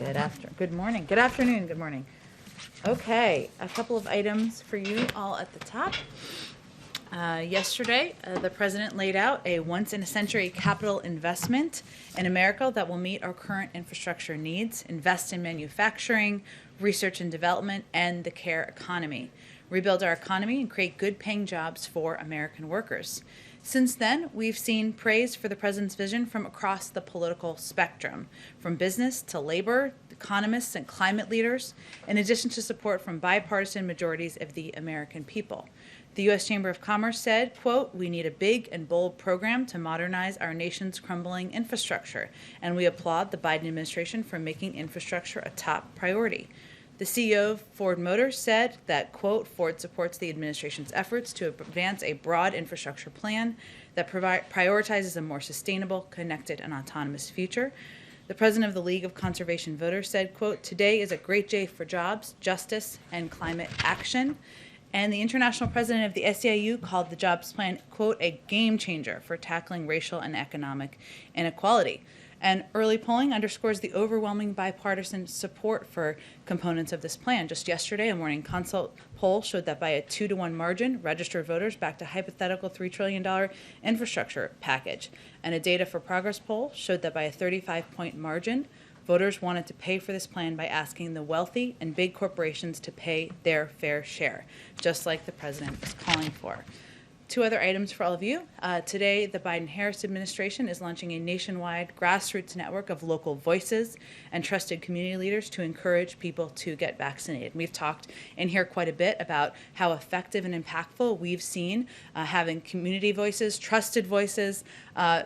Good morning. Good afternoon. Good morning. Okay, a couple of items for you all at the top. Yesterday, the president laid out a once-in-a-century capital investment in America that will meet our current infrastructure needs, invest in manufacturing, research and development, and the care economy, rebuild our economy, and create good-paying jobs for American workers. Since then, we've seen praise for the president's vision from across the political spectrum, from business to labor, economists, and climate leaders, in addition to support from bipartisan majorities of the American people. The U.S. Chamber of Commerce said, quote, "We need a big and bold program to modernize our nation's crumbling infrastructure, and we applaud the Biden administration for making infrastructure a top priority." The CEO of Ford Motors said that, quote, "Ford supports the administration's efforts to advance a broad infrastructure plan that prioritizes a more sustainable, connected, and autonomous future." The president of the League of Conservation Voters said, quote, "Today is a great day for jobs, justice, and climate action." And the international president of the SEIU called the jobs plan, quote, "a game changer for tackling racial and economic inequality." And early polling underscores the overwhelming bipartisan support for components of this plan. Just yesterday, a Morning Consult poll showed that by a 2-to-1 margin, registered voters backed a hypothetical $3 trillion infrastructure package. And a Data for Progress poll showed that by a 35-point margin, voters wanted to pay for this plan by asking the wealthy and big corporations to pay their fair share, just like the president is calling for. Two other items for all of you. Today, the Biden-Harris administration is launching a nationwide grassroots network of local voices and trusted community leaders to encourage people to get vaccinated. We've talked in here quite a bit about how effective and impactful we've seen having community voices, trusted voices,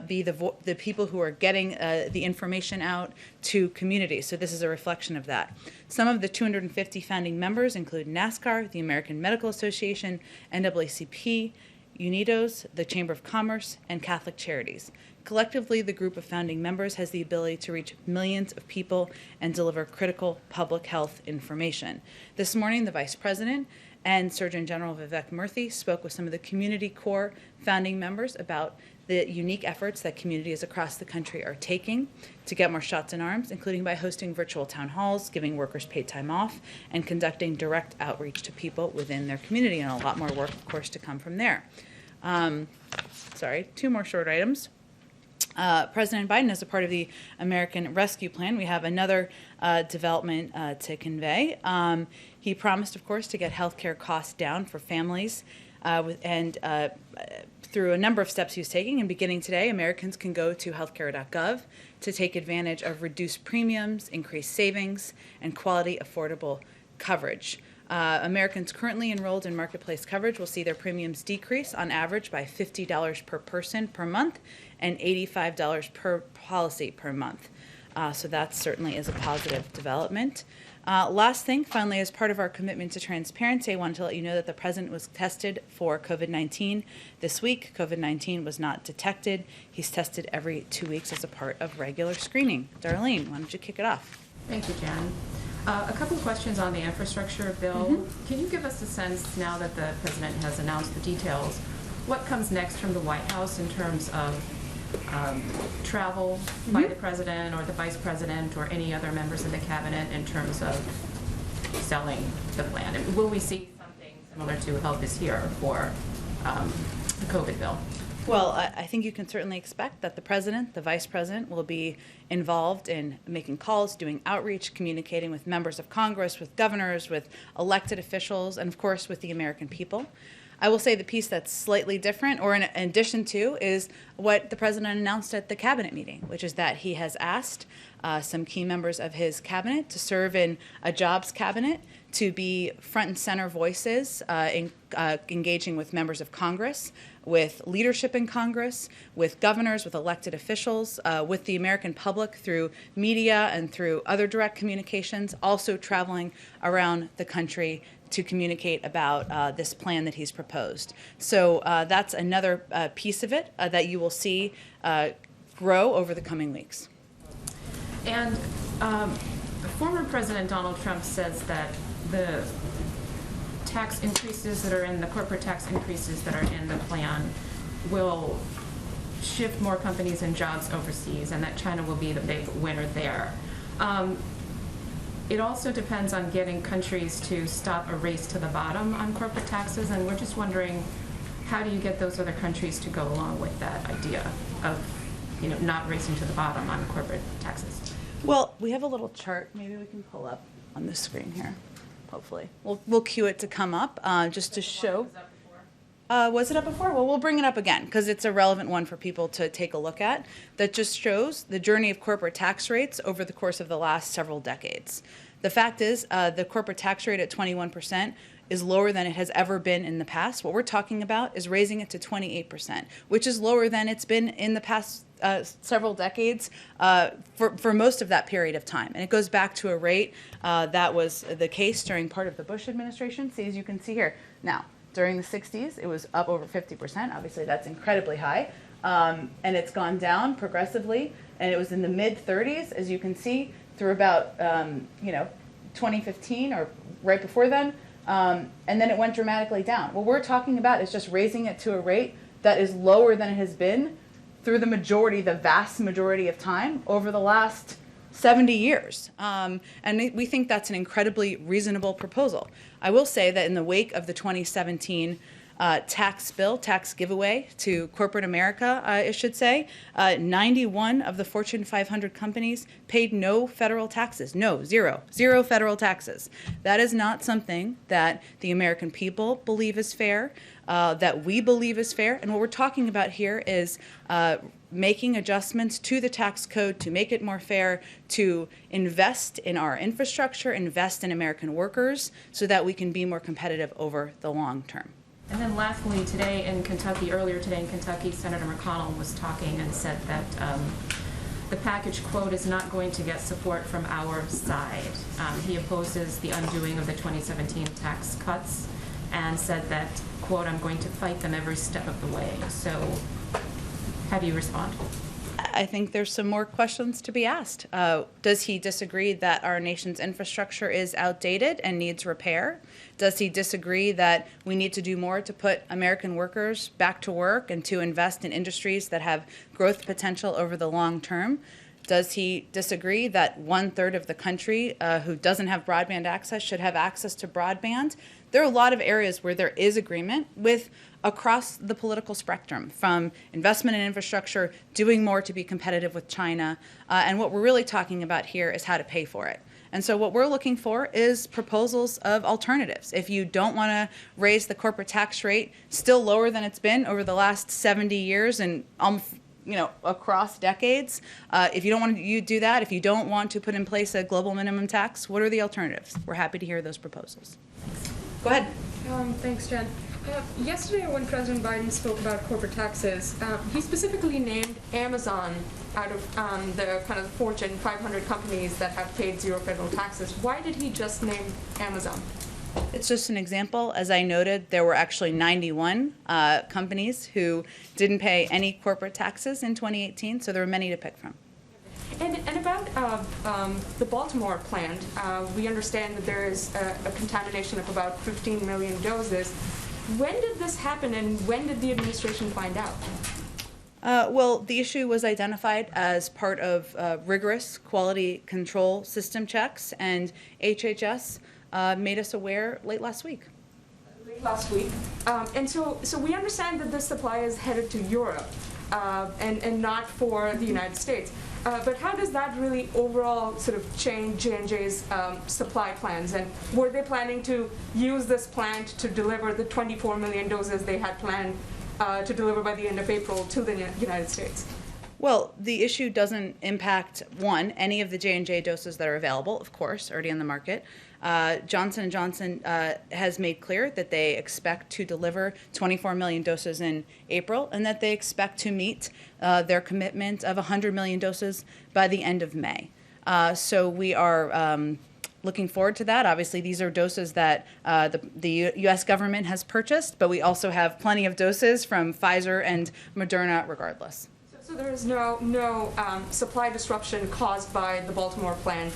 be the people who are getting the information out to communities. So this is a reflection of that. Some of the 250 founding members include NASCAR, the American Medical Association, NAACP, UNIDOS, the Chamber of Commerce, and Catholic Charities. Collectively, the group of founding members has the ability to reach millions of people and deliver critical public health information. This morning, the Vice President and Surgeon General Vivek Murthy spoke with some of the community core founding members about the unique efforts that communities across the country are taking to get more shots in arms, including by hosting virtual town halls, giving workers paid time off, and conducting direct outreach to people within their community, and a lot more work, of course, to come from there. Two more short items. President Biden, as a part of the American Rescue Plan, we have another development to convey. He promised, of course, to get health care costs down for families through a number of steps he's taking. And beginning today, Americans can go to healthcare.gov to take advantage of reduced premiums, increased savings, and quality, affordable coverage. Americans currently enrolled in Marketplace coverage will see their premiums decrease on average by $50 per person per month and $85 per policy per month. So that certainly is a positive development. Last thing, finally, as part of our commitment to transparency, I wanted to let you know that the president was tested for COVID-19 this week. COVID-19 was not detected. He's tested every 2 weeks as a part of regular screening. Darlene, why don't you kick it off? Thank you, Jen. A couple of questions on the infrastructure bill. Mm-hmm. Can you give us a sense, now that the president has announced the details, what comes next from the White House in terms of travel by the president or the vice president or any other members of the cabinet in terms of selling the plan? And will we see something similar to Help Is Here for the COVID bill? Well, I think you can certainly expect that the president, the vice president, will be involved in making calls, doing outreach, communicating with members of Congress, with governors, with elected officials, and of course with the American people. I will say the piece that's slightly different, or in addition to, is what the president announced at the cabinet meeting, which is that he has asked some key members of his cabinet to serve in a jobs cabinet, to be front and center voices engaging with members of Congress, with leadership in Congress, with governors, with elected officials, with the American public through media and through other direct communications, also traveling around the country to communicate about this plan that he's proposed. So that's another piece of it that you will see grow over the coming weeks. And former President Donald Trump says that the tax increases that are in the corporate tax increases that are in the plan will shift more companies and jobs overseas, and that China will be the big winner there. it also depends on getting countries to stop a race to the bottom on corporate taxes, and we're just wondering, how do you get those other countries to go along with that idea of, not racing to the bottom on corporate taxes? Well, we have a little chart. Maybe we can pull up on the screen here. Hopefully, we'll cue it to come up just to show. Was it up before? Well, we'll bring it up again because it's a relevant one for people to take a look at. That just shows the journey of corporate tax rates over the course of the last several decades. The fact is, the corporate tax rate at 21% is lower than it has ever been in the past. What we're talking about is raising it to 28%, which is lower than it's been in the past several decades for most of that period of time. And it goes back to a rate that was the case during part of the Bush administration. See, as you can see here. Now, during the 60s, it was up over 50%. Obviously, that's incredibly high. And it's gone down progressively. And it was in the mid-30s, as you can see, through about 2015 or right before then. And then it went dramatically down. What we're talking about is just raising it to a rate that is lower than it has been through the vast majority of time over the last 70 years. And we think that's an incredibly reasonable proposal. I will say that in the wake of the 2017 tax giveaway to corporate America, I should say, 91 of the Fortune 500 companies paid no federal taxes. Zero federal taxes. That is not something that the American people believe is fair, that we believe is fair. And what we're talking about here is making adjustments to the tax code to make it more fair, to invest in our infrastructure, invest in American workers, so that we can be more competitive over the long term. And then lastly, earlier today in Kentucky, Senator McConnell was talking and said that the package, quote, is not going to get support from our side. He opposes the undoing of the 2017 tax cuts and said that, quote, I'm going to fight them every step of the way. So how do you respond? I think there's some more questions to be asked. Does he disagree that our nation's infrastructure is outdated and needs repair? Does he disagree that we need to do more to put American workers back to work and to invest in industries that have growth potential over the long term? Does he disagree that 1/3 of the country who doesn't have broadband access should have access to broadband? There are a lot of areas where there is agreement with across the political spectrum, from investment in infrastructure, doing more to be competitive with China, and what we're really talking about here is how to pay for it. And so what we're looking for is proposals of alternatives. If you don't want to raise the corporate tax rate still lower than it's been over the last 70 years and across decades, if you don't want to do that, if you don't want to put in place a global minimum tax, what are the alternatives? We're happy to hear those proposals. Go ahead. Thanks, Jen. Yesterday, when President Biden spoke about corporate taxes, he specifically named Amazon out of the kind of Fortune 500 companies that have paid zero federal taxes. Why did he just name Amazon? It's just an example. As I noted, there were actually 91 companies who didn't pay any corporate taxes in 2018, so there were many to pick from. And about the Baltimore plant, we understand that there is a contamination of about 15 million doses. When did this happen, and when did the administration find out? Well, the issue was identified as part of rigorous quality control system checks, and HHS made us aware late last week. And so we understand that this supply is headed to Europe and not for the United States. But how does that really overall sort of change J&J's supply plans? And were they planning to use this plant to deliver the 24 million doses they had planned to deliver by the end of April to the United States? Well, the issue doesn't impact, one, any of the J&J doses that are available, of course, already on the market. Johnson & Johnson has made clear that they expect to deliver 24 million doses in April, and that they expect to meet their commitment of 100 million doses by the end of May. So we are looking forward to that. Obviously, these are doses that the U.S. government has purchased, but we also have plenty of doses from Pfizer and Moderna regardless. So there is no supply disruption caused by the Baltimore plant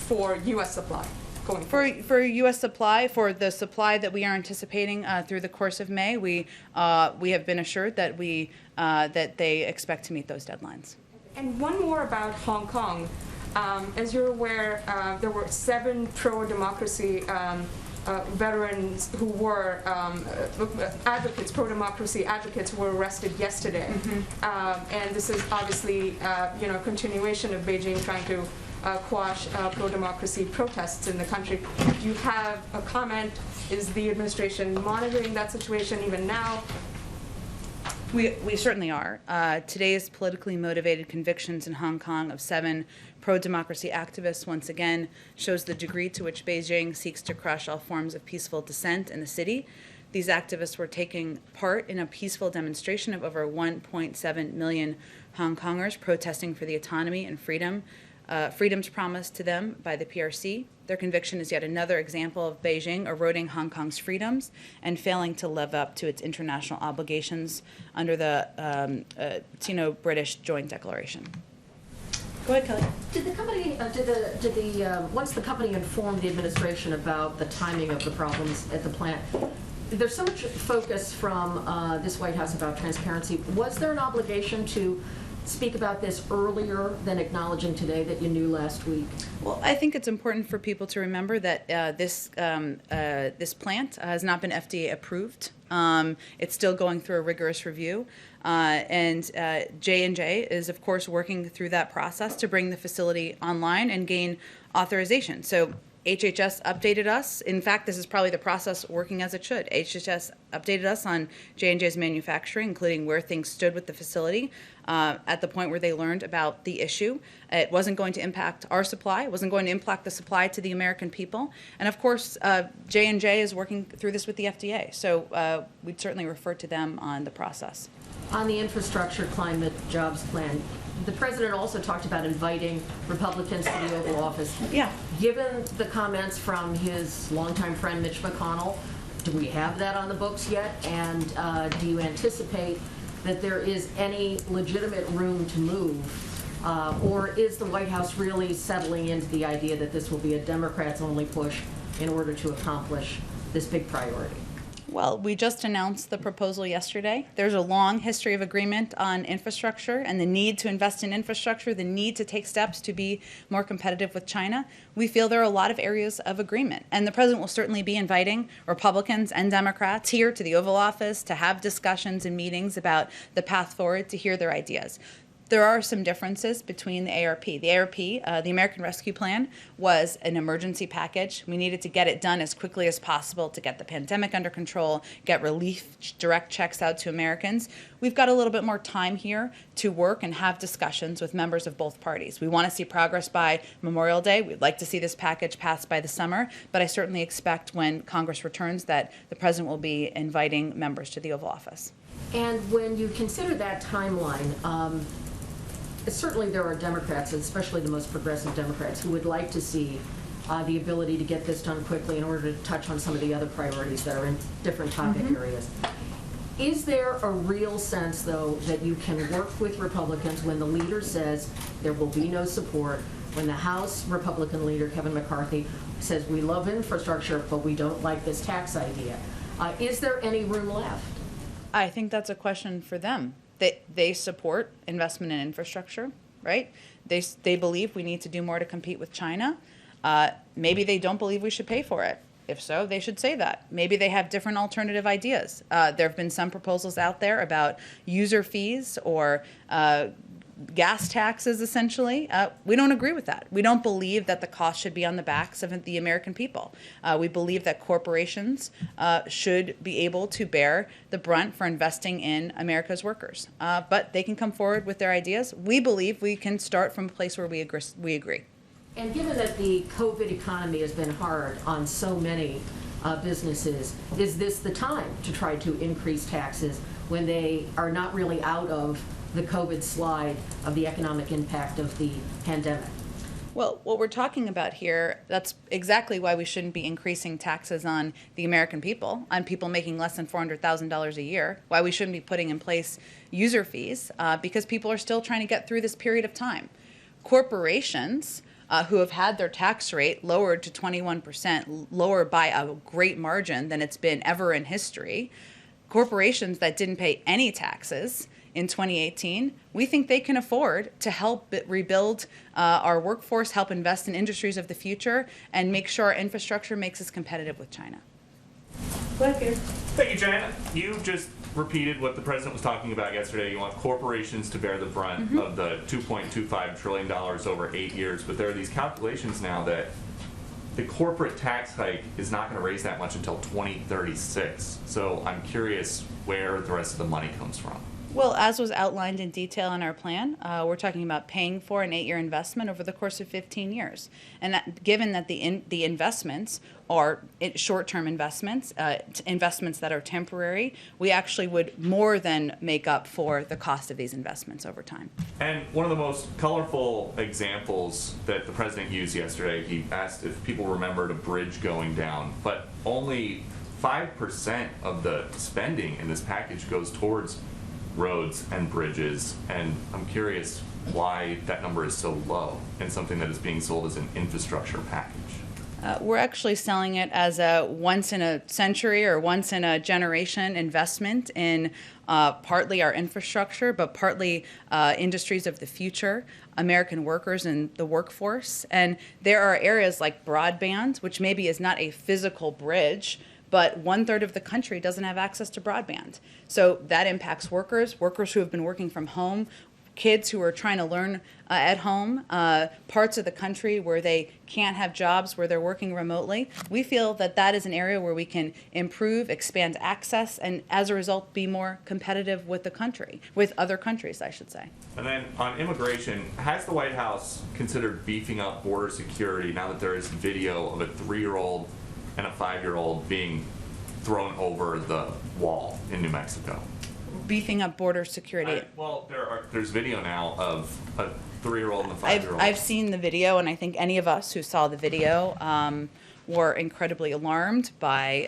for U.S. supply going forward? For U.S. supply, for the supply that we are anticipating through the course of May, we have been assured that that they expect to meet those deadlines. And one more about Hong Kong. As you're aware, there were 7 pro-democracy veterans who were advocates, pro-democracy advocates, who were arrested yesterday. And this is obviously, a continuation of Beijing trying to quash pro-democracy protests in the country. Do you have a comment? Is the administration monitoring that situation even now? We certainly are. Today's politically motivated convictions in Hong Kong of 7 pro-democracy activists once again shows the degree to which Beijing seeks to crush all forms of peaceful dissent in the city. These activists were taking part in a peaceful demonstration of over 1.7 million Hong Kongers protesting for the autonomy and freedoms promised to them by the PRC. Their conviction is yet another example of Beijing eroding Hong Kong's freedoms and failing to live up to its international obligations under the Sino-British Joint Declaration. Go ahead, Kelly. Did the company, once the company informed the administration about the timing of the problems at the plant, there's so much focus from this White House about transparency. Was there an obligation to speak about this earlier than acknowledging today that you knew last week? Well, I think it's important for people to remember that this plant has not been FDA approved. It's still going through a rigorous review. And J&J is, of course, working through that process to bring the facility online and gain authorization. So HHS updated us. In fact, this is probably the process working as it should. HHS updated us on J&J's manufacturing, including where things stood with the facility at the point where they learned about the issue. It wasn't going to impact our supply. It wasn't going to impact the supply to the American people. And of course, J&J is working through this with the FDA. So we'd certainly refer to them on the process. On the infrastructure, climate, jobs plan, the president also talked about inviting Republicans to the Oval Office. Yeah. Given the comments from his longtime friend Mitch McConnell, do we have that on the books yet? And do you anticipate that there is any legitimate room to move? Or is the White House really settling into the idea that this will be a Democrats-only push in order to accomplish this big priority? Well, we just announced the proposal yesterday. There's a long history of agreement on infrastructure and the need to invest in infrastructure, the need to take steps to be more competitive with China. We feel there are a lot of areas of agreement. And the president will certainly be inviting Republicans and Democrats here to the Oval Office to have discussions and meetings about the path forward, to hear their ideas. There are some differences between the ARP. The ARP, the American Rescue Plan, was an emergency package. We needed to get it done as quickly as possible to get the pandemic under control, get relief direct checks out to Americans. We've got a little bit more time here to work and have discussions with members of both parties. We want to see progress by Memorial Day. We'd like to see this package passed by the summer, but I certainly expect when Congress returns that the president will be inviting members to the Oval Office. And when you consider that timeline, certainly there are Democrats, especially the most progressive Democrats, who would like to see the ability to get this done quickly in order to touch on some of the other priorities that are in different topic areas. Is there a real sense, though, that you can work with Republicans when the leader says there will be no support, when the House Republican leader, Kevin McCarthy, says we love infrastructure, but we don't like this tax idea? Is there any room left? I think that's a question for them. They support investment in infrastructure, right? They believe we need to do more to compete with China. Maybe they don't believe we should pay for it. If so, they should say that. Maybe they have different alternative ideas. There have been some proposals out there about user fees or gas taxes, essentially. We don't agree with that. We don't believe that the cost should be on the backs of the American people. We believe that corporations should be able to bear the brunt for investing in America's workers. But they can come forward with their ideas. We believe we can start from a place where we agree. And given that the COVID economy has been hard on so many businesses, is this the time to try to increase taxes when they are not really out of the COVID slide of the economic impact of the pandemic? Well, what we're talking about here, that's exactly why we shouldn't be increasing taxes on the American people, on people making less than $400,000 a year, why we shouldn't be putting in place user fees, because people are still trying to get through this period of time. Corporations who have had their tax rate lowered to 21%, lower by a great margin than it's been ever in history, corporations that didn't pay any taxes in 2018, we think they can afford to help rebuild our workforce, help invest in industries of the future, and make sure our infrastructure makes us competitive with China. Thank you, Jen. You just repeated what the president was talking about yesterday. You want corporations to bear the brunt of the $2.25 trillion over 8 years, but there are these calculations now that the corporate tax hike is not going to raise that much until 2036. So I'm curious where the rest of the money comes from. Well, as was outlined in detail in our plan, we're talking about paying for an 8-year investment over the course of 15 years. And that, given that the investments are short-term investments, investments that are temporary, we actually would more than make up for the cost of these investments over time. And one of the most colorful examples that the president used yesterday, he asked if people remembered a bridge going down, but only 5% of the spending in this package goes towards roads and bridges, and I'm curious why that number is so low and something that is being sold as an infrastructure package. We're actually selling it as a once-in-a-century or once-in-a-generation investment in partly our infrastructure, but partly industries of the future, American workers and the workforce. And there are areas like broadband, which maybe is not a physical bridge, but 1/3 of the country doesn't have access to broadband. So that impacts workers who have been working from home, kids who are trying to learn at home, parts of the country where they can't have jobs, where they're working remotely. We feel that that is an area where we can improve, expand access, and as a result, be more competitive with the country, with other countries, I should say. And then on immigration, has the White House considered beefing up border security now that there is video of a 3-year-old and a 5-year-old being thrown over the wall in New Mexico? Beefing up border security. There's video now of a 3-year-old and a 5-year-old. I've seen the video, and I think any of us who saw the video were incredibly alarmed by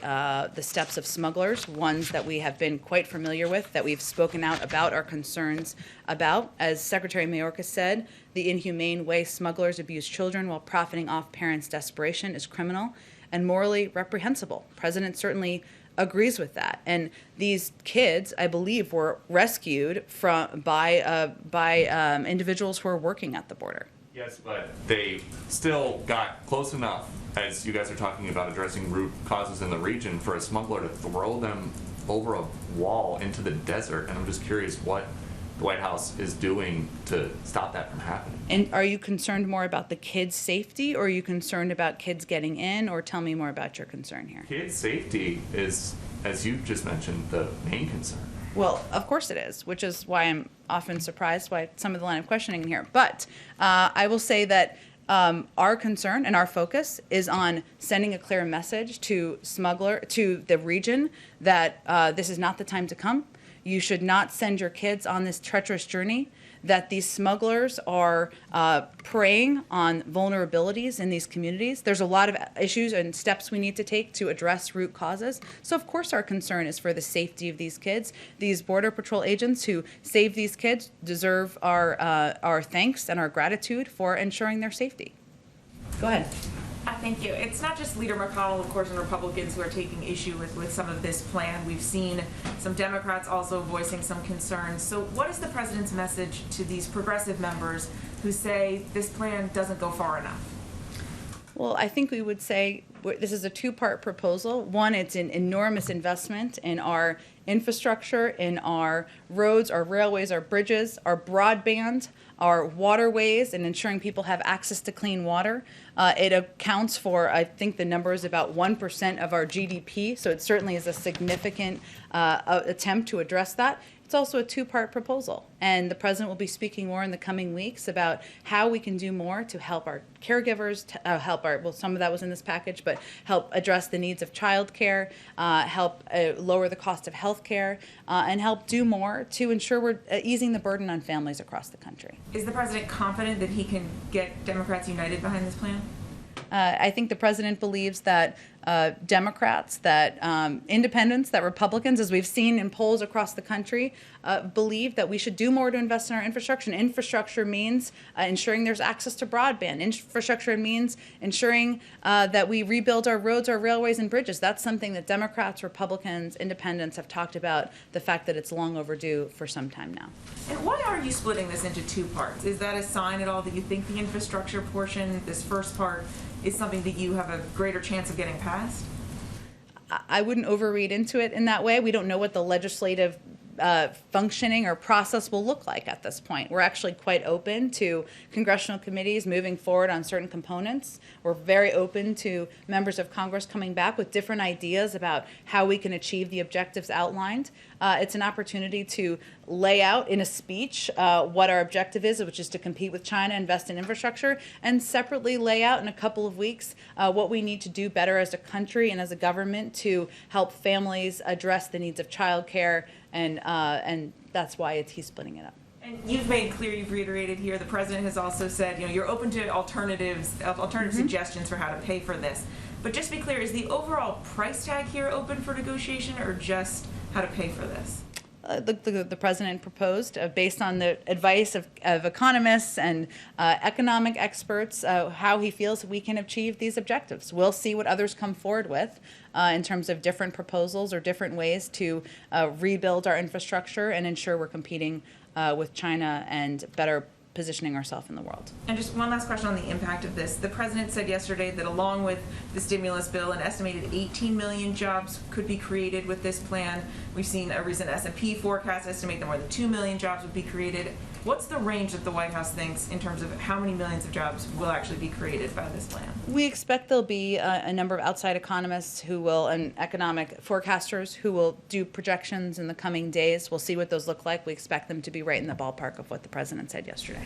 the steps of smugglers, ones that we have been quite familiar with, that we've spoken out about our concerns about. As Secretary Mayorkas said, the inhumane way smugglers abuse children while profiting off parents' desperation is criminal and morally reprehensible. The president certainly agrees with that. And these kids, I believe, were rescued by individuals who are working at the border. Yes, but they still got close enough, as you guys are talking about addressing root causes in the region, for a smuggler to throw them over a wall into the desert. And I'm just curious what the White House is doing to stop that from happening. And are you concerned more about the kids' safety, or are you concerned about kids getting in, or tell me more about your concern here? Kids' safety is, as you just mentioned, the main concern. Well, of course it is, which is why I'm often surprised by some of the line of questioning in here. But I will say that our concern and our focus is on sending a clear message to the region that this is not the time to come. You should not send your kids on this treacherous journey, that these smugglers are preying on vulnerabilities in these communities. There's a lot of issues and steps we need to take to address root causes. So of course our concern is for the safety of these kids. These Border Patrol agents who save these kids deserve our thanks and our gratitude for ensuring their safety. Go ahead. Thank you. It's not just Leader McConnell, of course, and Republicans who are taking issue with some of this plan. We've seen some Democrats also voicing some concerns. So what is the president's message to these progressive members who say this plan doesn't go far enough? Well, I think we would say this is a two-part proposal. One, it's an enormous investment in our infrastructure, in our roads, our railways, our bridges, our broadband, our waterways, and ensuring people have access to clean water. It accounts for, I think the number is about 1% of our GDP, so it certainly is a significant attempt to address that. It's also a two-part proposal, and the president will be speaking more in the coming weeks about how we can do more to help our caregivers, some of that was in this package, but help address the needs of child care, help lower the cost of health care, and help do more to ensure we're easing the burden on families across the country. Is the president confident that he can get Democrats united behind this plan? I think the president believes that Democrats, that independents, that Republicans, as we've seen in polls across the country, believe that we should do more to invest in our infrastructure. And infrastructure means ensuring there's access to broadband. Infrastructure means ensuring that we rebuild our roads, our railways, and bridges. That's something that Democrats, Republicans, independents have talked about, the fact that it's long overdue for some time now. And why are you splitting this into two parts? Is that a sign at all that you think the infrastructure portion, this first part, is something that you have a greater chance of getting passed? I wouldn't overread into it in that way. We don't know what the legislative functioning or process will look like at this point. We're actually quite open to congressional committees moving forward on certain components. We're very open to members of Congress coming back with different ideas about how we can achieve the objectives outlined. It's an opportunity to lay out in a speech what our objective is, which is to compete with China, invest in infrastructure, and separately lay out in a couple of weeks what we need to do better as a country and as a government to help families address the needs of childcare, and that's why he's splitting it up. And you've made clear, you've reiterated here, the president has also said, you're open to alternative suggestions for how to pay for this. But just to be clear, is the overall price tag here open for negotiation, or just how to pay for this? The president proposed, based on the advice of economists and economic experts, how he feels we can achieve these objectives. We'll see what others come forward with in terms of different proposals or different ways to rebuild our infrastructure and ensure we're competing with China and better positioning ourselves in the world. And just one last question on the impact of this. The president said yesterday that along with the stimulus bill, an estimated 18 million jobs could be created with this plan. We've seen a recent S&P forecast estimate that more than 2 million jobs would be created. What's the range that the White House thinks in terms of how many millions of jobs will actually be created by this plan? We expect there'll be a number of outside economists and economic forecasters who will do projections in the coming days. We'll see what those look like. We expect them to be right in the ballpark of what the president said yesterday.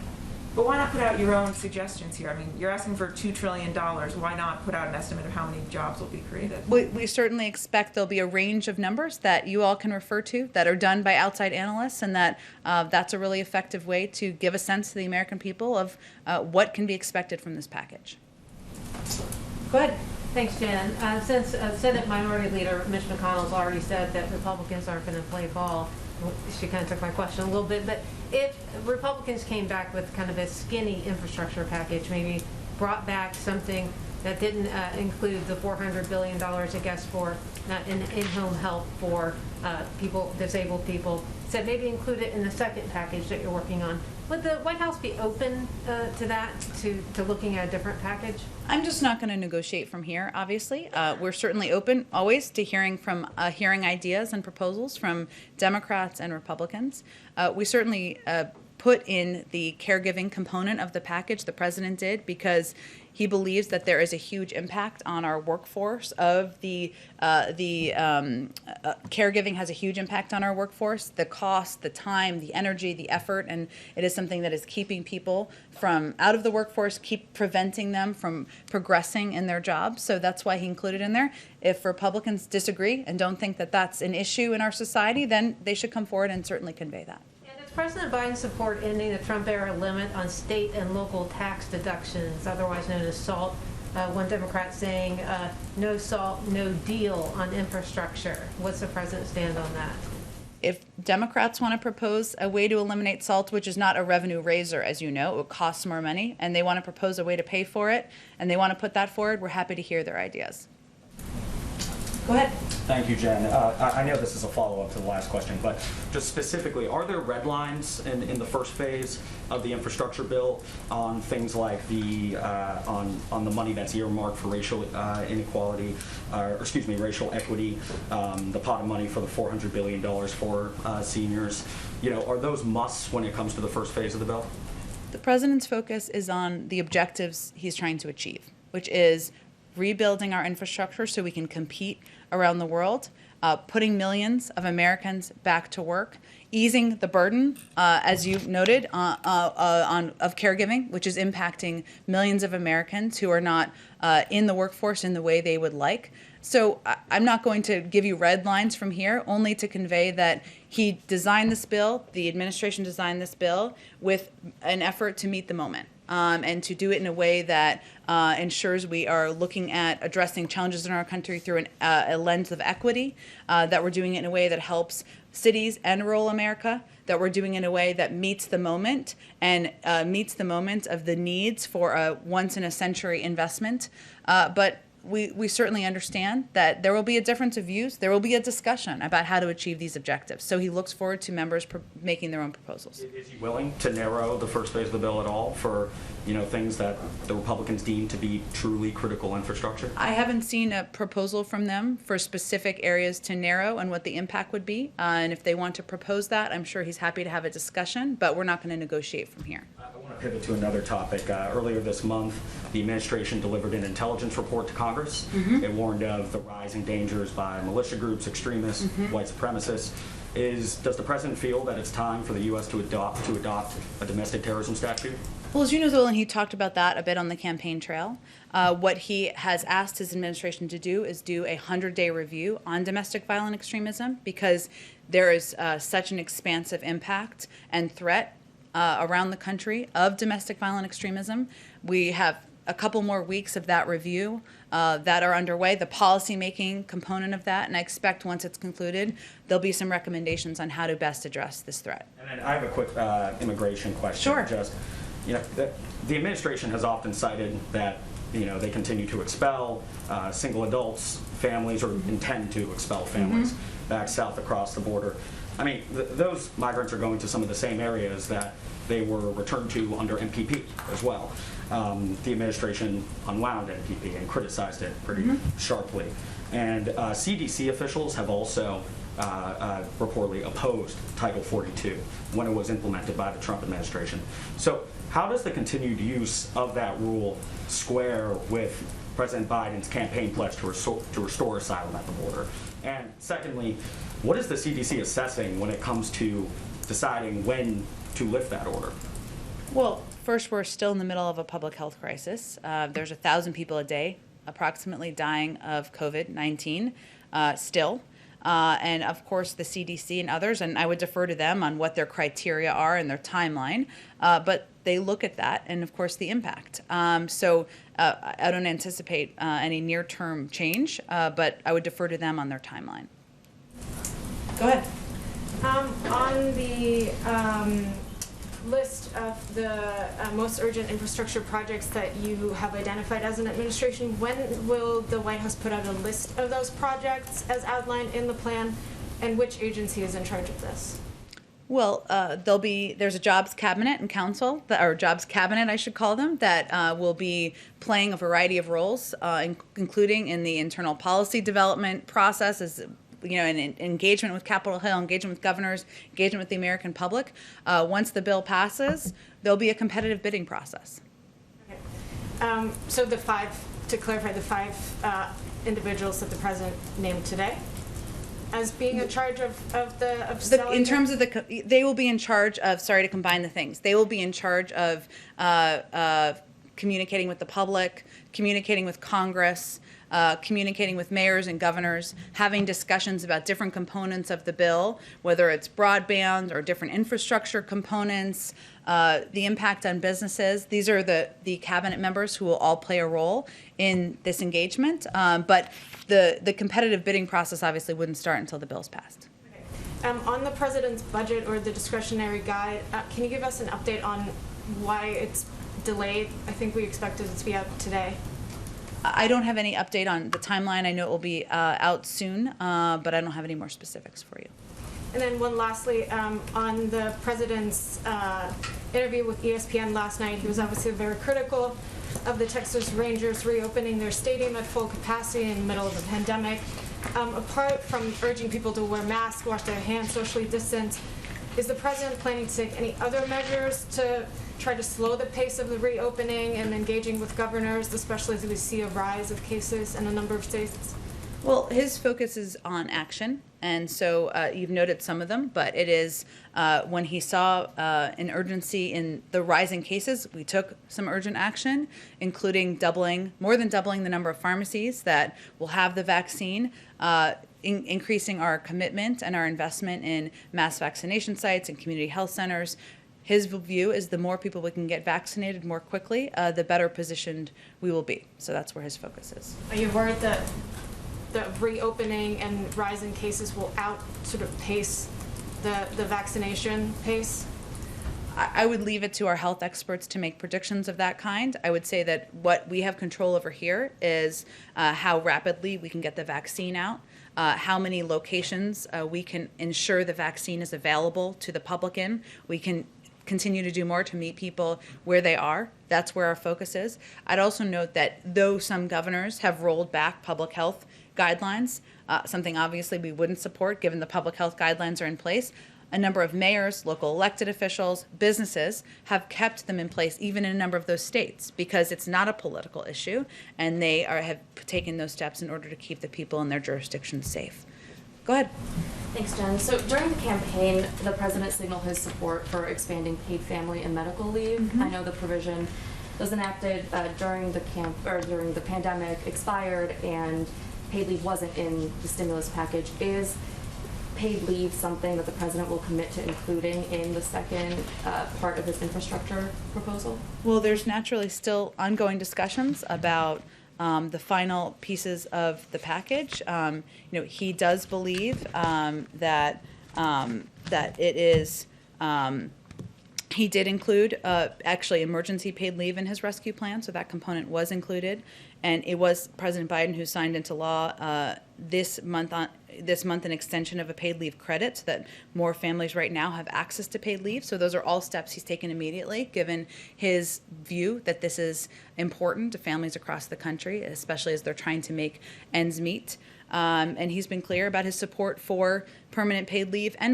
But why not put out your own suggestions here? I mean, you're asking for $2 trillion. Why not put out an estimate of how many jobs will be created? We certainly expect there'll be a range of numbers that you all can refer to that are done by outside analysts, and that that's a really effective way to give a sense to the American people of what can be expected from this package. Go ahead. Thanks, Jen. Since Senate Minority Leader Mitch McConnell's already said that Republicans aren't going to play ball, she kind of took my question a little bit, but if Republicans came back with kind of a skinny infrastructure package, maybe brought back something that didn't include the $400 billion, I guess, for in-home help for disabled people, said maybe include it in the second package that you're working on, would the White House be open to that, to looking at a different package? I'm just not going to negotiate from here, obviously. We're certainly open always to hearing ideas and proposals from Democrats and Republicans. We certainly put in the caregiving component of the package, the president did, because he believes that there is a huge impact on our workforce of caregiving has a huge impact on our workforce, the cost, the time, the energy, the effort, and it is something that is keeping people from out of the workforce, preventing them from progressing in their jobs. So that's why he included in there. If Republicans disagree and don't think that that's an issue in our society, then they should come forward and certainly convey that. President Biden support ending the Trump-era limit on state and local tax deductions, otherwise known as SALT. One Democrat saying no SALT, no deal on infrastructure. What's the president's stand on that? If Democrats want to propose a way to eliminate SALT, which is not a revenue raiser, as you know, it costs more money, and they want to propose a way to pay for it, and they want to put that forward, we're happy to hear their ideas. Go ahead. Thank you, Jen. I know this is a follow-up to the last question, but just specifically, are there red lines in the first phase of the infrastructure bill on things like the on the money that's earmarked for racial inequality, racial equity, the pot of money for the $400 billion for seniors? Are those musts when it comes to the first phase of the bill? The president's focus is on the objectives he's trying to achieve, which is rebuilding our infrastructure so we can compete around the world, putting millions of Americans back to work, easing the burden, as you noted, of caregiving, which is impacting millions of Americans who are not in the workforce in the way they would like. So I'm not going to give you red lines from here, only to convey that he designed this bill, the administration designed this bill with an effort to meet the moment. and to do it in a way that ensures we are looking at addressing challenges in our country through a lens of equity, that we're doing it in a way that helps cities and rural America, that we're doing it in a way that meets the moment and meets the moment of the needs for a once-in-a-century investment. But we certainly understand that there will be a difference of views. There will be a discussion about how to achieve these objectives. So he looks forward to members making their own proposals. Is he willing to narrow the first phase of the bill at all for, things that the Republicans deem to be truly critical infrastructure? I haven't seen a proposal from them for specific areas to narrow and what the impact would be. And if they want to propose that, I'm sure he's happy to have a discussion, but we're not going to negotiate from here. I want to pivot to another topic. Earlier this month, the administration delivered an intelligence report to Congress. It warned of the rising dangers by militia groups, extremists, white supremacists. Does the president feel that it's time for the U.S. to adopt a domestic terrorism statute? Well, as you know, Zolan, he talked about that a bit on the campaign trail. What he has asked his administration to do is do a 100-day review on domestic violent extremism, because there is such an expansive impact and threat around the country of domestic violent extremism. We have a couple more weeks of that review that are underway, the policymaking component of that, and I expect once it's concluded, there'll be some recommendations on how to best address this threat. And then I have a quick immigration question. Sure. The administration has often cited that they continue to expel single adults, families, or intend to expel families back south across the border. I mean, those migrants are going to some of the same areas that they were returned to under MPP as well. The administration unwound MPP and criticized it pretty sharply. And CDC officials have also reportedly opposed Title 42 when it was implemented by the Trump administration. So how does the continued use of that rule square with President Biden's campaign pledge to restore asylum at the border? And secondly, what is the CDC assessing when it comes to deciding when to lift that order? Well, first, we're still in the middle of a public health crisis. There's 1,000 people a day approximately dying of COVID-19 still. And of course, the CDC and others, and I would defer to them on what their criteria are and their timeline, but they look at that and, of course, the impact. So I don't anticipate any near-term change, but I would defer to them on their timeline. Go ahead. On the list of the most urgent infrastructure projects that you have identified as an administration, when will the White House put out a list of those projects as outlined in the plan, and which agency is in charge of this? Well, there's a jobs cabinet and council, or jobs cabinet, I should call them, that will be playing a variety of roles, including in the internal policy development process, and engagement with Capitol Hill, engagement with governors, engagement with the American public. Once the bill passes, there'll be a competitive bidding process. Okay. So to clarify, the five individuals that the president named today as being in charge of selling? In terms of they will be in charge of, sorry to combine the things, they will be in charge of communicating with the public, communicating with Congress, communicating with mayors and governors, having discussions about different components of the bill, whether it's broadband or different infrastructure components, the impact on businesses. These are the cabinet members who will all play a role in this engagement. But the competitive bidding process obviously wouldn't start until the bill's passed. Okay. On the president's budget or the discretionary guide, can you give us an update on why it's delayed? I think we expected it to be out today. I don't have any update on the timeline. I know it will be out soon, but I don't have any more specifics for you. And then one lastly, on the president's interview with ESPN last night, he was obviously very critical of the Texas Rangers reopening their stadium at full capacity in the middle of a pandemic. Apart from urging people to wear masks, wash their hands, socially distance, is the president planning to take any other measures to try to slow the pace of the reopening and engaging with governors, especially as we see a rise of cases in a number of states? Well, his focus is on action, and so you've noted some of them, but it is when he saw an urgency in the rising cases, we took some urgent action, including more than doubling the number of pharmacies that will have the vaccine, increasing our commitment and our investment in mass vaccination sites and community health centers, his view is the more people we can get vaccinated more quickly, the better positioned we will be. So that's where his focus is. Are you worried that the reopening and rise in cases will pace the vaccination pace? I would leave it to our health experts to make predictions of that kind. I would say that what we have control over here is how rapidly we can get the vaccine out, how many locations we can ensure the vaccine is available to the public in. We can continue to do more to meet people where they are. That's where our focus is. I'd also note that though some governors have rolled back public health guidelines, something obviously we wouldn't support given the public health guidelines are in place, a number of mayors, local elected officials, businesses have kept them in place even in a number of those states because it's not a political issue, and they have taken those steps in order to keep the people in their jurisdictions safe. Go ahead. Thanks, Jen. So during the campaign, the president signaled his support for expanding paid family and medical leave. Mm-hmm. I know the provision was enacted during the pandemic, expired, and paid leave wasn't in the stimulus package. Is paid leave something that the president will commit to including in the second part of his infrastructure proposal? Well, there's naturally still ongoing discussions about the final pieces of the package. He does believe that it is. He did include actually emergency paid leave in his rescue plan, so that component was included, and it was President Biden who signed into law this month an extension of a paid leave credit so that more families right now have access to paid leave. So those are all steps he's taken immediately, given his view that this is important to families across the country, especially as they're trying to make ends meet. And he's been clear about his support for permanent paid leave and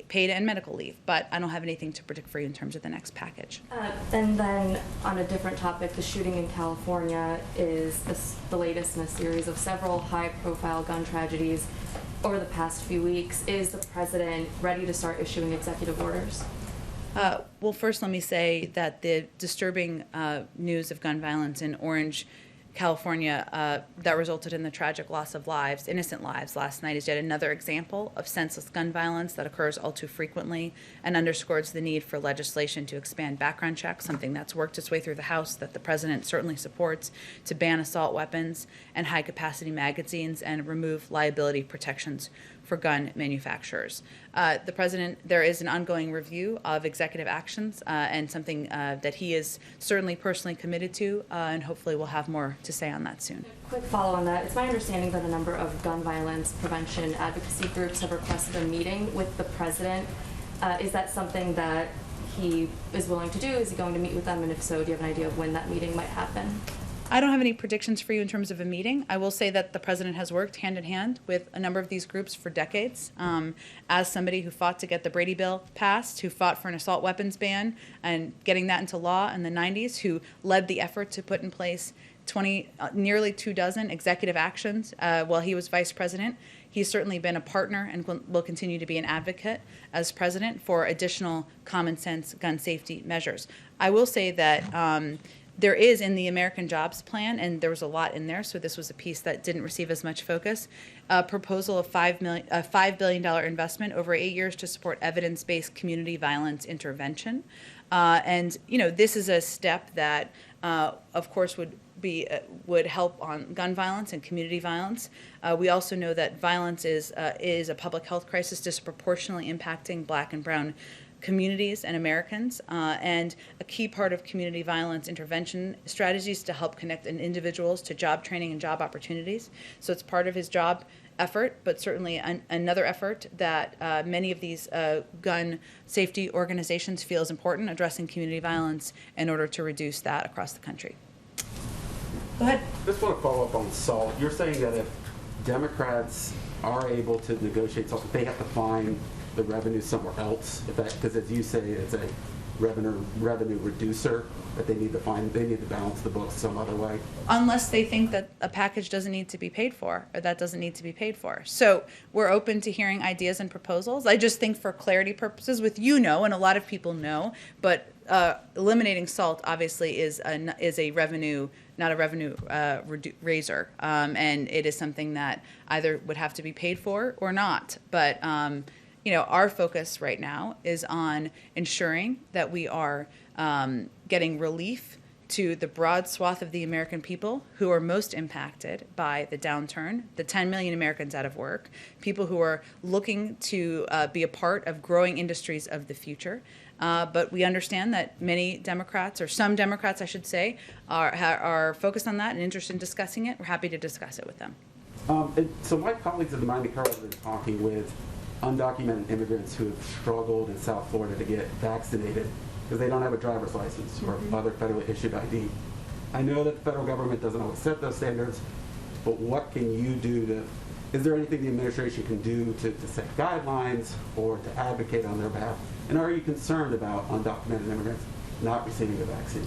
paid and medical leave. But I don't have anything to predict for you in terms of the next package. And then on a different topic, the shooting in California is the latest in a series of several high-profile gun tragedies over the past few weeks. Is the president ready to start issuing executive orders? Well, first let me say that the disturbing news of gun violence in Orange, California, that resulted in the tragic loss of lives, innocent lives, last night is yet another example of senseless gun violence that occurs all too frequently and underscores the need for legislation to expand background checks, something that's worked its way through the House that the president certainly supports, to ban assault weapons and high-capacity magazines and remove liability protections for gun manufacturers. The president, there is an ongoing review of executive actions and something that he is certainly personally committed to, and hopefully we'll have more to say on that soon. Quick follow on that. It's my understanding that a number of gun violence prevention advocacy groups have requested a meeting with the president. Is that something that he is willing to do? Is he going to meet with them? And if so, do you have an idea of when that meeting might happen? I don't have any predictions for you in terms of a meeting. I will say that the president has worked hand in hand with a number of these groups for decades. As somebody who fought to get the Brady Bill passed, who fought for an assault weapons ban and getting that into law in the 90s, who led the effort to put in place nearly 24 executive actions while he was vice president. He's certainly been a partner and will continue to be an advocate as president for additional common sense gun safety measures. I will say that there is in the American Jobs Plan, and there was a lot in there, so this was a piece that didn't receive as much focus, a proposal of $5 billion investment over 8 years to support evidence-based community violence intervention. And this is a step that, of course, would help on gun violence and community violence. We also know that violence is a public health crisis disproportionately impacting Black and brown communities and Americans, and a key part of community violence intervention strategies to help connect individuals to job training and job opportunities. So it's part of his job effort, but certainly another effort that many of these gun safety organizations feel is important, addressing community violence in order to reduce that across the country. Go ahead. Just want to follow up on SALT. You're saying that if Democrats are able to negotiate SALT, they have to find the revenue somewhere else, because as you say, it's a revenue reducer that they need to balance the books some other way. Unless they think that a package doesn't need to be paid for, or that doesn't need to be paid for. So we're open to hearing ideas and proposals. I just think for clarity purposes, and a lot of people know, but eliminating SALT obviously is a revenue, not a revenue raiser, and it is something that either would have to be paid for or not. But our focus right now is on ensuring that we are getting relief to the broad swath of the American people who are most impacted by the downturn, the 10 million Americans out of work, people who are looking to be a part of growing industries of the future. But we understand that many Democrats, or some Democrats, I should say, are focused on that and interested in discussing it. We're happy to discuss it with them. So my colleagues in Miami Herald have been talking with undocumented immigrants who have struggled in South Florida to get vaccinated because they don't have a driver's license or other federally issued ID. I know that the federal government doesn't always set those standards, but what can you do is there anything the administration can do to set guidelines or to advocate on their behalf? And are you concerned about undocumented immigrants not receiving the vaccine?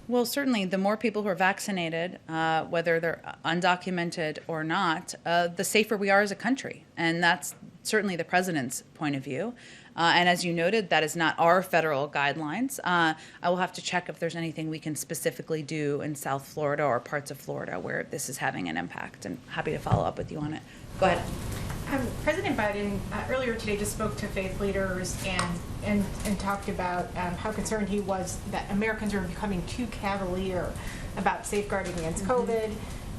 Well, certainly, the more people who are vaccinated, whether they're undocumented or not, the safer we are as a country. And that's certainly the president's point of view. And as you noted, that is not our federal guidelines. I will have to check if there's anything we can specifically do in South Florida or parts of Florida where this is having an impact. And happy to follow up with you on it. Go ahead. President Biden earlier today just spoke to faith leaders and talked about how concerned he was that Americans are becoming too cavalier about safeguarding against COVID,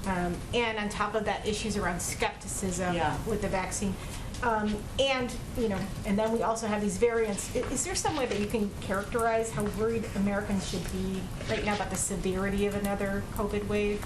and on top of that, issues around skepticism with the vaccine. And then we also have these variants. Is there some way that you can characterize how worried Americans should be right now about the severity of another COVID wave?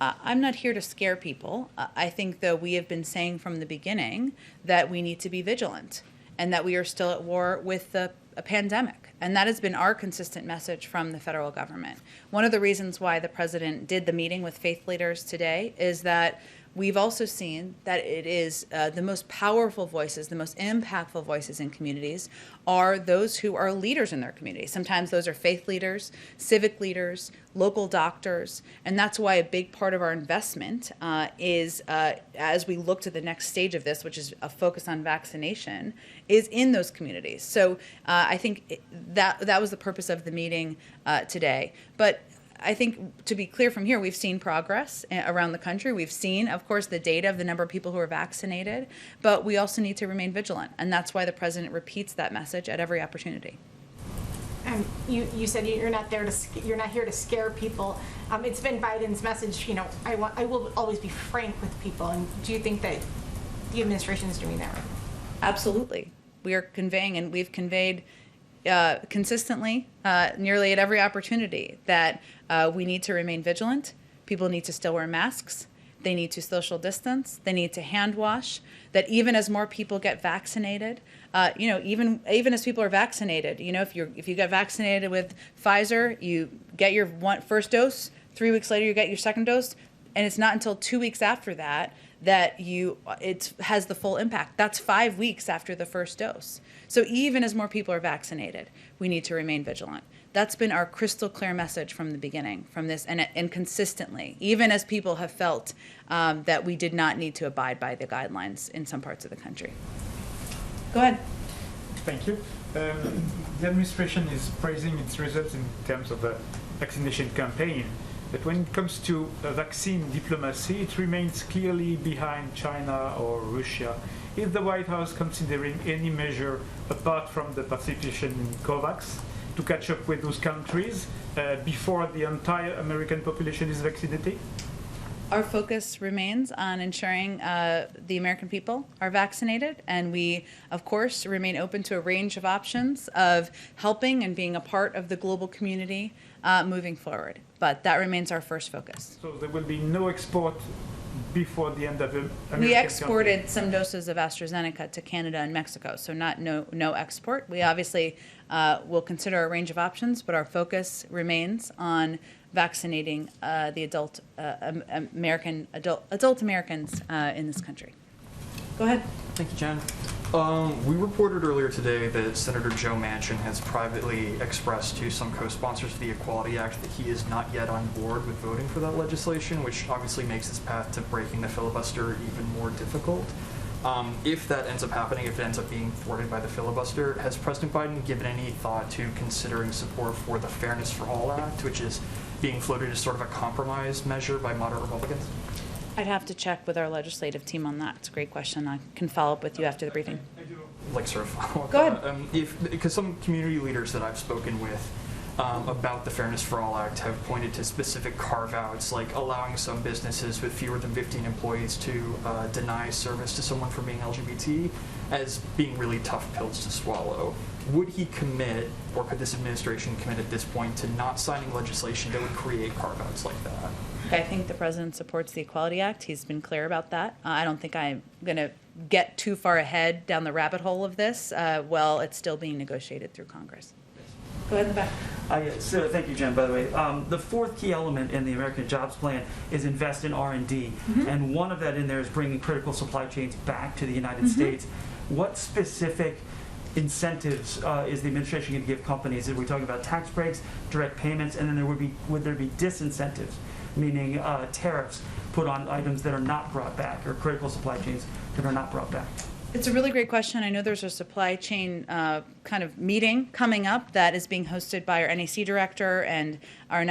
I'm not here to scare people. I think, though, we have been saying from the beginning that we need to be vigilant and that we are still at war with a pandemic. And that has been our consistent message from the federal government. One of the reasons why the president did the meeting with faith leaders today is that we've also seen that it is the most powerful voices, the most impactful voices in communities are those who are leaders in their community. Sometimes those are faith leaders, civic leaders, local doctors, and that's why a big part of our investment is, as we look to the next stage of this, which is a focus on vaccination, is in those communities. So I think that was the purpose of the meeting today. But I think, to be clear from here, we've seen progress around the country. We've seen, of course, the data of the number of people who are vaccinated, but we also need to remain vigilant, and that's why the president repeats that message at every opportunity. You said you're not here to scare people. It's been Biden's message. I will always be frank with people. And do you think that the administration is doing that right? Absolutely, we are conveying, and we've conveyed consistently, nearly at every opportunity, that we need to remain vigilant. People need to still wear masks. They need to social distance. They need to hand wash. That even as more people get vaccinated, even as people are vaccinated, if you get vaccinated with Pfizer, you get your first dose. 3 weeks later, you get your second dose, and it's not until 2 weeks after that it has the full impact. That's 5 weeks after the first dose. So even as more people are vaccinated, we need to remain vigilant. That's been our crystal clear message from the beginning, from this, and consistently, even as people have felt that we did not need to abide by the guidelines in some parts of the country. Go ahead. Thank you. The administration is praising its results in terms of the vaccination campaign. But when it comes to vaccine diplomacy, it remains clearly behind China or Russia. Is the White House considering any measure apart from the participation in COVAX to catch up with those countries before the entire American population is vaccinated? Our focus remains on ensuring the American people are vaccinated, and we, of course, remain open to a range of options of helping and being a part of the global community moving forward. But that remains our first focus. So there will be no export before the end of the American We exported campaign. some doses of AstraZeneca to Canada and Mexico, so no export. We obviously will consider a range of options, but our focus remains on vaccinating the adult Americans in this country. Go ahead. Thank you, Jen. We reported earlier today that Senator Joe Manchin has privately expressed to some co-sponsors of the Equality Act that he is not yet on board with voting for that legislation, which obviously makes his path to breaking the filibuster even more difficult. If that ends up happening, if it ends up being thwarted by the filibuster, has President Biden given any thought to considering support for the Fairness for All Act, which is being floated as sort of a compromise measure by moderate Republicans? I'd have to check with our legislative team on that. It's a great question. I can follow up with you after the briefing. I do like sort of follow up. Go ahead. Because some community leaders that I've spoken with about the Fairness for All Act have pointed to specific carve-outs, like allowing some businesses with fewer than 15 employees to deny service to someone for being LGBT as being really tough pills to swallow. Would he commit, or could this administration commit at this point, to not signing legislation that would create carve-outs like that? I think the president supports the Equality Act. He's been clear about that. I don't think I'm going to get too far ahead down the rabbit hole of this while it's still being negotiated through Congress. Go ahead in the back. So thank you, Jen, by the way. The fourth key element in the American Jobs Plan is invest in R&D. And one of that in there is bringing critical supply chains back to the United States. What specific incentives is the administration going to give companies? Are we talking about tax breaks, direct payments, and then would there be disincentives, meaning tariffs put on items that are not brought back, or critical supply chains that are not brought back? It's a really great question. I know there's a supply chain kind of meeting coming up that is being hosted by our NAC director and our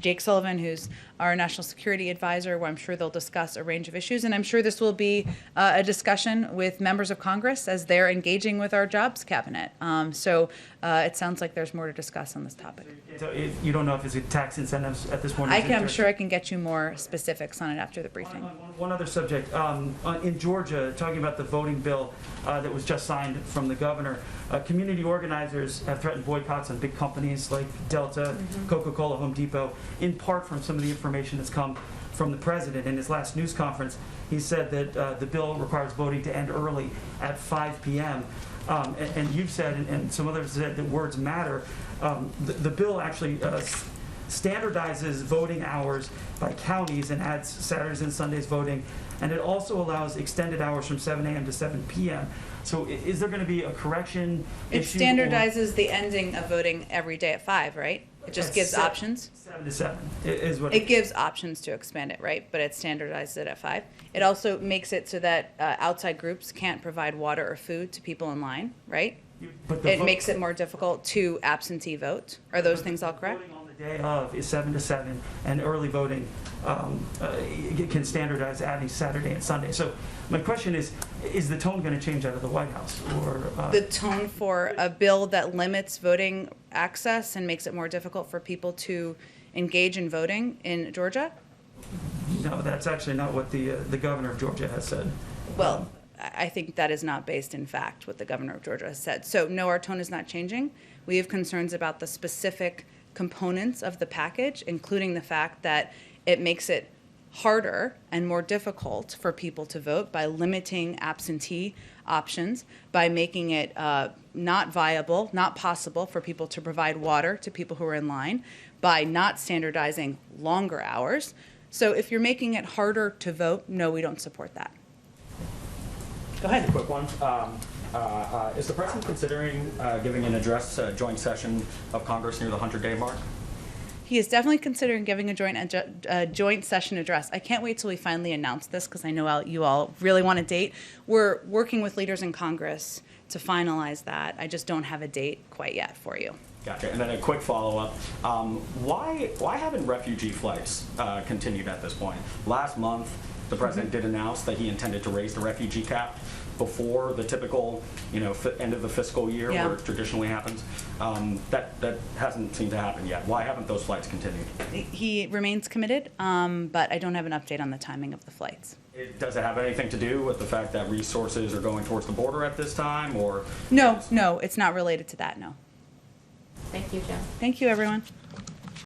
Jake Sullivan, who's our national security advisor, where I'm sure they'll discuss a range of issues. And I'm sure this will be a discussion with members of Congress as they're engaging with our jobs cabinet. So it sounds like there's more to discuss on this topic. So you don't know if it's tax incentives at this point? I'm sure I can get you more specifics on it after the briefing. One other subject. In Georgia, talking about the voting bill that was just signed from the governor, community organizers have threatened boycotts on big companies like Delta, Coca-Cola, Home Depot, in part from some of the information that's come from the president. In his last news conference, he said that the bill requires voting to end early at 5 p.m. And you've said, and some others said, that words matter. The bill actually standardizes voting hours by counties and adds Saturdays and Sundays voting, and it also allows extended hours from 7 a.m. to 7 p.m. So is there going to be a correction issue? It standardizes the ending of voting every day at 5, right? It just gives options? 7 to 7 is what it gives options to expand it, right? But it standardizes it at 5. It also makes it so that outside groups can't provide water or food to people in line, right? But it makes it more difficult to absentee vote. Are those things all correct? Voting on the day of is 7 to 7, and early voting can standardize adding Saturday and Sunday. So my question is the tone going to change out of the White House? Or the tone for a bill that limits voting access and makes it more difficult for people to engage in voting in Georgia? No, that's actually not what the governor of Georgia has said. Well, I think that is not based in fact what the governor of Georgia has said. So no, our tone is not changing. We have concerns about the specific components of the package, including the fact that it makes it harder and more difficult for people to vote by limiting absentee options, by making it not viable, not possible for people to provide water to people who are in line, by not standardizing longer hours. So if you're making it harder to vote, no, we don't support that. Go ahead. A quick one. Is the president considering giving an address, a joint session of Congress near the 100-day mark? He is definitely considering giving a joint session address. I can't wait till we finally announce this because I know you all really want a date. We're working with leaders in Congress to finalize that. I just don't have a date quite yet for you. Gotcha. And then a quick follow-up. Why haven't refugee flights continued at this point? Last month, the president did announce that he intended to raise the refugee cap before the typical, end of the fiscal year where it traditionally happens. That hasn't seemed to happen yet. Why haven't those flights continued? He remains committed, but I don't have an update on the timing of the flights. Does it have anything to do with the fact that resources are going towards the border at this time, or? No, it's not related to that, no. Thank you, Jen. Thank you, everyone.